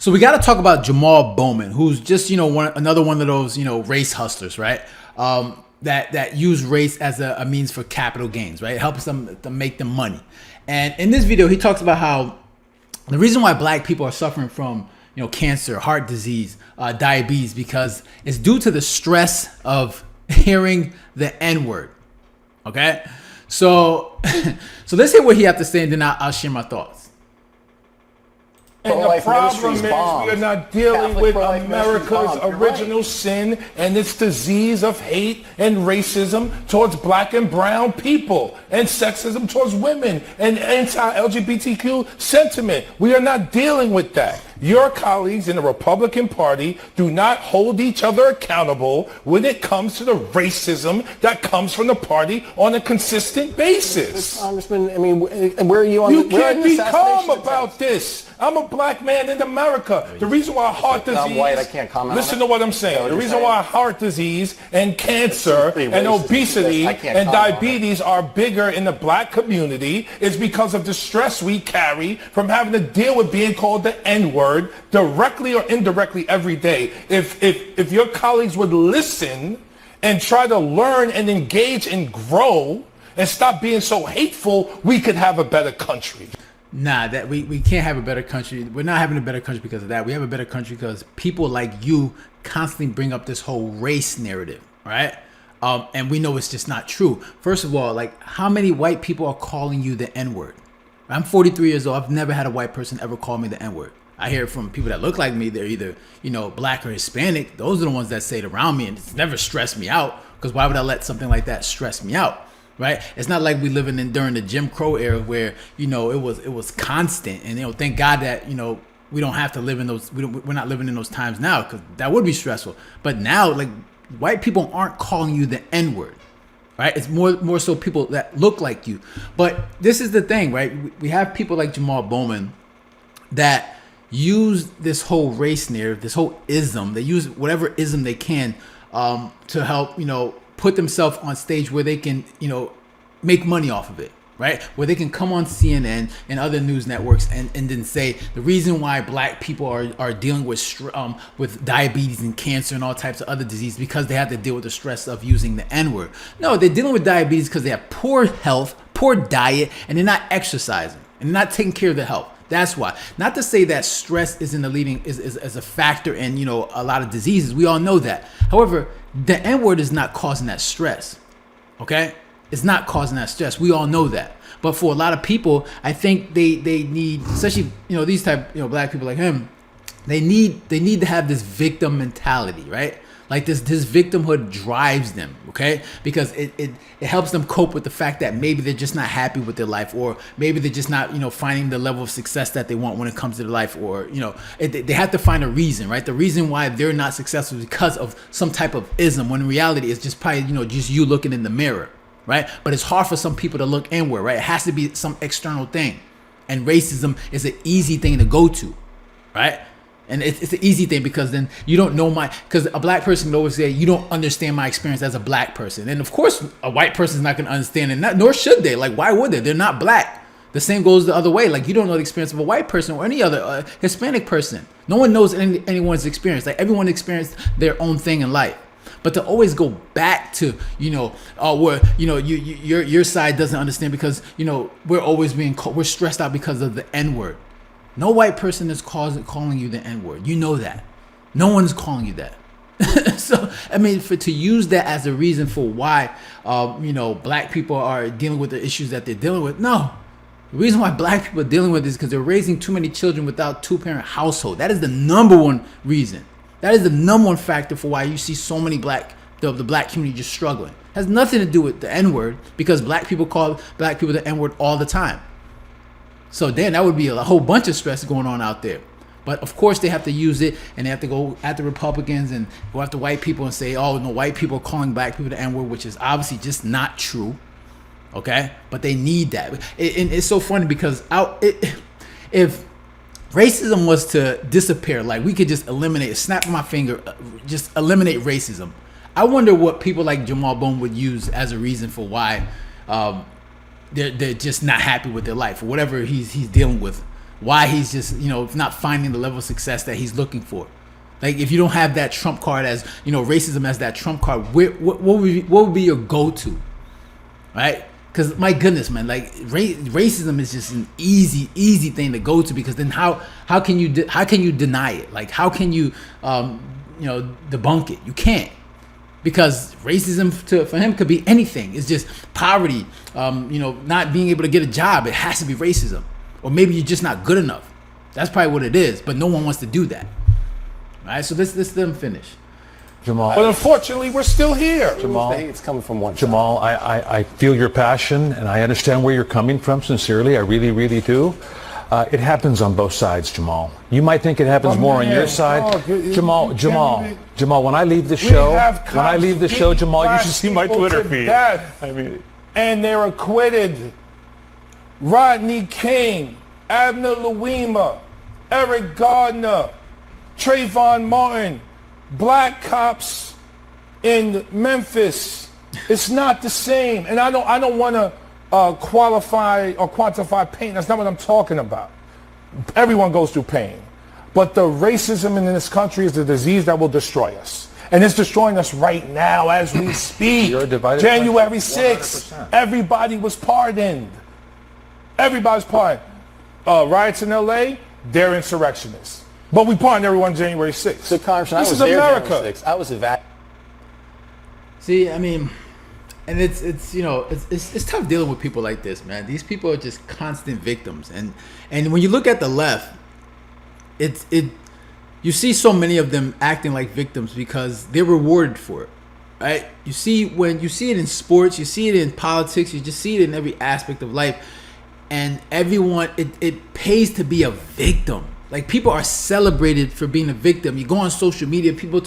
So we got to talk about Jammal Bowman, who's just, another one of those, race hustlers, right? That use race as a means for capital gains, right? It helps them to make them money. And in this video, he talks about how the reason why black people are suffering from, cancer, heart disease, diabetes, because it's due to the stress of hearing the N-word. Okay? So let's hear what he has to say, and then I'll share my thoughts. And the problem is we are not dealing with America's original sin and its disease of hate and racism towards black and brown people and sexism towards women and anti-LGBTQ sentiment. We are not dealing with that. Your colleagues in the Republican Party do not hold each other accountable when it comes to the racism that comes from the party on a consistent basis. Congressman, I mean, where are you on You can't be calm about this. I'm a black man in America. The reason why heart disease... I'm white, I can't comment Listen to what I'm saying. The reason why heart disease and cancer and obesity and diabetes are bigger in the black community is because of the stress we carry from having to deal with being called the N-word directly or indirectly every day. If your colleagues would listen and try to learn and engage and grow and stop being so hateful, we could have a better country. Nah, that we can't have a better country. We're not having a better country because of that. We have a better country because people like you constantly bring up this whole race narrative, right? And we know it's just not true. First of all, like, how many white people are calling you the N-word? I'm 43 years old. I've never had a white person ever call me the N-word. I hear it from people that look like me. They're either, black or Hispanic. Those are the ones that say it around me, and it's never stressed me out, because why would I let something like that stress me out? Right? It's not like we living in during the Jim Crow era where, it was constant. And, thank God that, we don't have to live in those, we're not living in those times now, because that would be stressful. But now, like, white people aren't calling you the N-word, right? It's more so people that look like you. But this is the thing, right? We have people like Jammal Bowman that use this whole race narrative, this whole ism. They use whatever ism they can to help, put themselves on stage where they can, make money off of it, right? Where they can come on CNN and other news networks and then say the reason why black people are dealing with diabetes and cancer and all types of other diseases because they have to deal with the stress of using the N-word. No, they're dealing with diabetes because they have poor health, poor diet, and they're not exercising and they're not taking care of their health. That's why. Not to say that stress isn't is a factor in, a lot of diseases. We all know that. However, the N-word is not causing that stress. Okay? It's not causing that stress. We all know that. But for a lot of people, I think they need, especially, these type, black people like him, they need to have this victim mentality, right? Like this victimhood drives them, okay? Because it helps them cope with the fact that maybe they're just not happy with their life, or maybe they're just not, finding the level of success that they want when it comes to their life, or, they have to find a reason, right? The reason why they're not successful is because of some type of ism, when in reality it's just probably, just you looking in the mirror, right? But it's hard for some people to look inward, right? It has to be some external thing. And racism is an easy thing to go to, right? And it's an easy thing because then you don't know because a black person can always say, you don't understand my experience as a black person. And of course, a white person is not going to understand it, nor should they. Like, why would they? They're not black. The same goes the other way. Like, you don't know the experience of a white person or any other Hispanic person. No one knows anyone's experience. Like, everyone experienced their own thing in life. But to always go back to, where, your side doesn't understand because, we're always we're stressed out because of the N-word. No white person is calling you the N-word. You know that. No one's calling you that. So, I mean, to use that as a reason for why, black people are dealing with the issues that they're dealing with. No. The reason why black people are dealing with this is because they're raising too many children without two-parent household. That is the number one reason. That is the number one factor for why you see so many the black community just struggling. It has nothing to do with the N-word, because black people call black people the N-word all the time. So then that would be a whole bunch of stress going on out there. But of course they have to use it, and they have to go after Republicans and go after white people and say, oh, no, white people are calling black people the N-word, which is obviously just not true. Okay? But they need that. And it's so funny because if racism was to disappear, like we could just eliminate, snap my finger, just eliminate racism, I wonder what people like Jammal Bowman would use as a reason for why they're just not happy with their life or whatever he's dealing with why he's just, not finding the level of success that he's looking for. Like, if you don't have that trump card as, racism as that trump card, what would be your go-to, right? Because my goodness, man, like racism is just an easy thing to go to, because then how can you deny it? Like, how can you debunk it? You can't, because racism for him could be anything. It's just poverty, not being able to get a job. It has to be racism, or maybe you're just not good enough. That's probably what it is. But no one wants to do that. All right, so let's let them finish. Jamal. But unfortunately, we're still here. Jamal, It's coming from one side. Jamal, I feel your passion, and I understand where you're coming from, sincerely. I really, really do. It happens on both sides, Jamal. You might think it happens more on your side. Jamal, when I leave the show, Jamal, you should see my Twitter feed. And they're acquitted. Rodney King, Abner Louima, Eric Gardner, Trayvon Martin, black cops in Memphis. It's not the same. And I don't want to qualify or quantify pain. That's not what I'm talking about. Everyone goes through pain. But the racism in this country is a disease that will destroy us. And it's destroying us right now as we speak. January 6th, everybody was pardoned. Everybody's pardoned. Riots in LA, they're insurrectionists. But we pardoned everyone January 6th. So, Congressman, this I was is there America. January 6th. I was evacuated. See, I mean, and it's tough dealing with people like this, man. These people are just constant victims, and when you look at the left, you see so many of them acting like victims because they're rewarded for it, right? You see it in sports, you see it in politics, you just see it in every aspect of life, and everyone it pays to be a victim. Like, people are celebrated for being a victim. You go on social media, people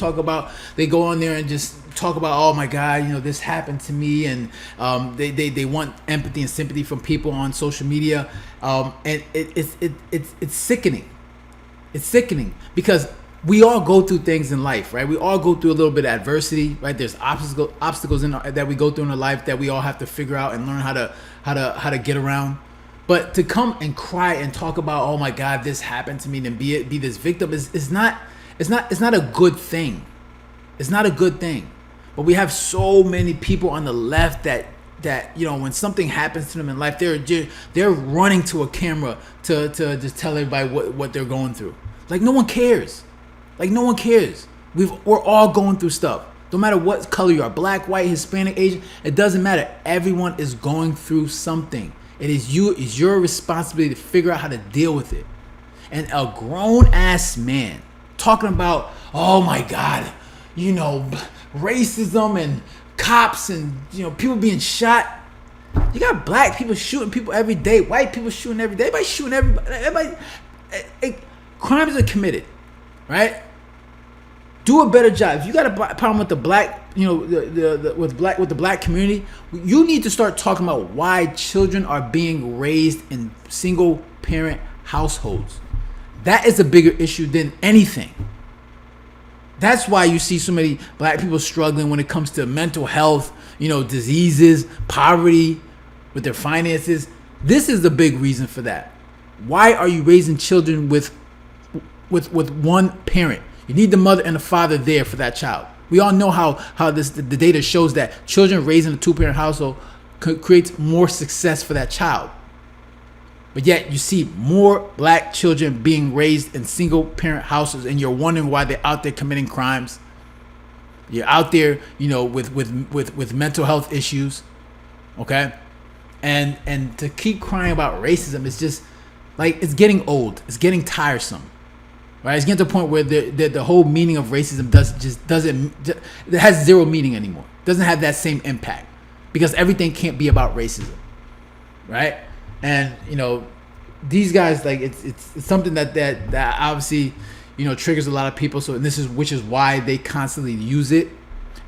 they go on there and just talk about, oh my God, this happened to me, and they want empathy and sympathy from people on social media, and it's sickening. It's sickening because we all go through things in life, right? We all go through a little bit of adversity, right? There's obstacles that we go through in our life that we all have to figure out and learn how to get around. But to come and cry and talk about, oh my God, this happened to me, and be this victim is not a good thing. It's not a good thing. But we have so many people on the left that when something happens to them in life, they're running to a camera to just tell everybody what they're going through. Like, no one cares. We're all going through stuff. No matter what color you are, black, white, Hispanic, Asian, it doesn't matter. Everyone is going through something. It's your responsibility to figure out how to deal with it. And a grown ass man talking about, oh my God, racism and cops and people being shot. You got black people shooting people every day, white people shooting every day, everybody shooting everybody. Crimes are committed, right? Do a better job. If you got a problem with the black, with the black community, you need to start talking about why children are being raised in single parent households. That is a bigger issue than anything. That's why you see so many black people struggling when it comes to mental health, diseases, poverty, with their finances. This is the big reason for that. Why are you raising children with one parent? You need the mother and the father there for that child. We all know how the data shows that children raised in a two-parent household creates more success for that child. But yet you see more black children being raised in single-parent houses, and you're wondering why they're out there committing crimes. You're out there, with mental health issues, okay? And to keep crying about racism is just like, it's getting old. It's getting tiresome. Right, it's getting to the point where the whole meaning of racism it has zero meaning anymore. It doesn't have that same impact because everything can't be about racism, right? And these guys, like, it's something that obviously triggers a lot of people. So which is why they constantly use it.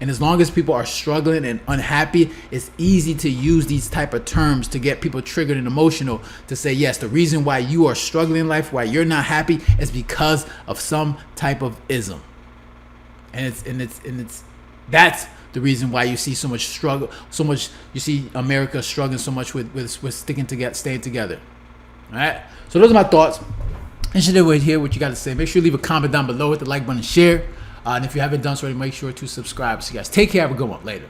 And as long as people are struggling and unhappy, it's easy to use these type of terms to get people triggered and emotional to say, yes, the reason why you are struggling in life, why you're not happy, is because of some type of ism. And that's the reason why you see so much struggle, you see America struggling so much with sticking together, staying together. All right. So those are my thoughts. Interested to hear what you got to say. Make sure you leave a comment down below, hit the like button, share. And if you haven't done so already, make sure to subscribe. So you guys take care. Have a good one. Later.